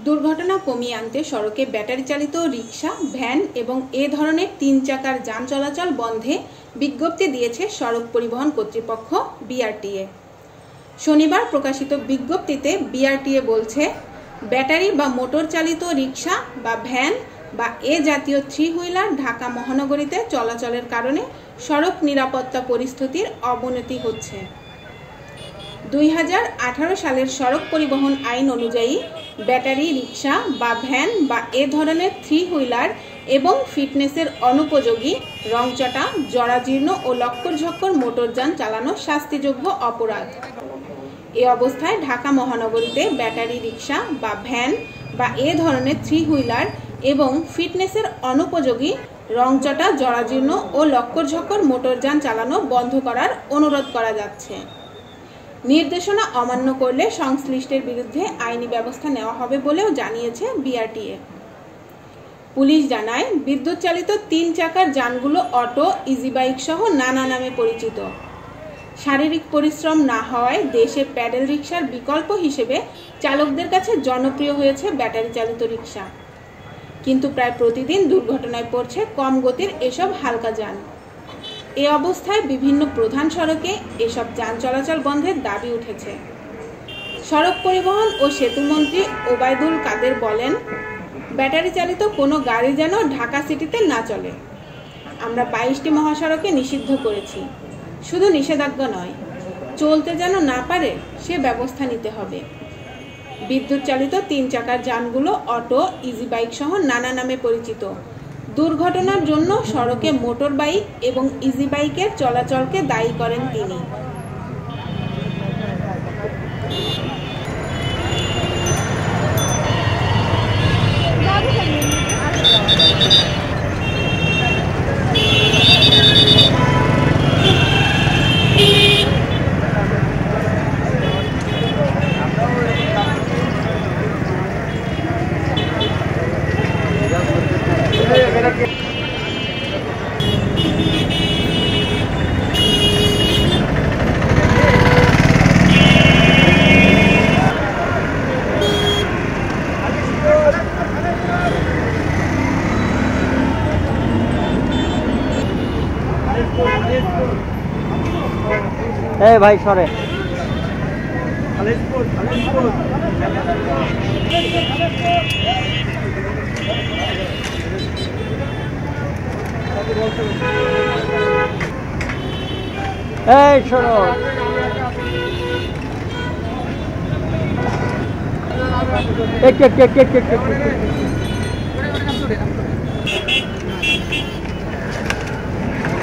দুর্ঘটনা কমিয়ে আনতে সড়কে ব্যাটারি চালিত রিক্সা, ভ্যান এবং এ ধরনের 3 চাকার যান চলাচল বন্ধে বিজ্ঞপ্তি দিয়েছে সড়ক পরিবহন কর্তৃপক্ষ বিআরটিএ। শনিবার প্রকাশিত বিজ্ঞপ্তিতে বিআরটিএ বলছে, ব্যাটারি বা মোটর চালিত রিক্সা বা ভ্যান বা এ জাতীয় 3 হুইলার ঢাকা মহানগরীতে চলাচলের কারণে সড়ক নিরাপত্তা পরিস্থিতির অবনতি হচ্ছে। 2018 সালের সড়ক পরিবহন আইন অনুযায়ী ব্যাটারি রিক্সা বা ভ্যান বা এ ধরনের 3 হুইলার এবং ফিটনেসের অনুপযোগী, রংচটা, জরাজীর্ণ ও লক্করঝক্কর মোটরযান চালানো শাস্তিযোগ্য অপরাধ। এ অবস্থায় ঢাকা মহানগরীতে ব্যাটারি রিক্সা বা ভ্যান বা এ ধরনের 3 হুইলার এবং ফিটনেসের অনুপযোগী, রংচটা, জরাজীর্ণ ও লক্করঝক্কর মোটরযান চালানো বন্ধ করার অনুরোধ করা যাচ্ছে। নির্দেশনা অমান্য করলে সংশ্লিষ্টের বিরুদ্ধে আইনি ব্যবস্থা নেওয়া হবে বলেও জানিয়েছে বিআরটিএ। পুলিশ জানায়, বিদ্যুৎ চালিত 3 চাকার যানগুলো অটো, ইজি বাইক সহ নানা নামে পরিচিত। শারীরিক পরিশ্রম না হওয়ায় দেশে প্যাডেল রিক্সার বিকল্প হিসেবে চালকদের কাছে জনপ্রিয় হয়েছে ব্যাটারি চালিত রিক্সা। কিন্তু প্রায় প্রতিদিন দুর্ঘটনায় পড়ছে কম গতির এসব হালকা যান। এ অবস্থায় বিভিন্ন প্রধান সড়কে এসব যান চলাচল বন্ধের দাবি উঠেছে। সড়ক পরিবহন ও সেতুমন্ত্রী ওবায়দুল কাদের বলেন, ব্যাটারি চালিত কোনো গাড়ি যেন ঢাকা সিটিতে না চলে। আমরা 22টি মহাসড়কে নিষিদ্ধ করেছি। শুধু নিষেধাজ্ঞা নয়, চলতে যেন না পারে সে ব্যবস্থা নিতে হবে। বিদ্যুৎ চালিত 3 চাকার যানগুলো অটো, ইজি বাইক সহ নানা নামে পরিচিত। দুর্ঘটনার জন্য সড়কে মোটর বাইক এবং ইজি বাইকের চলাচলকে দায়ী করেন তিনি। এই ভাই সরে এই শোনো এক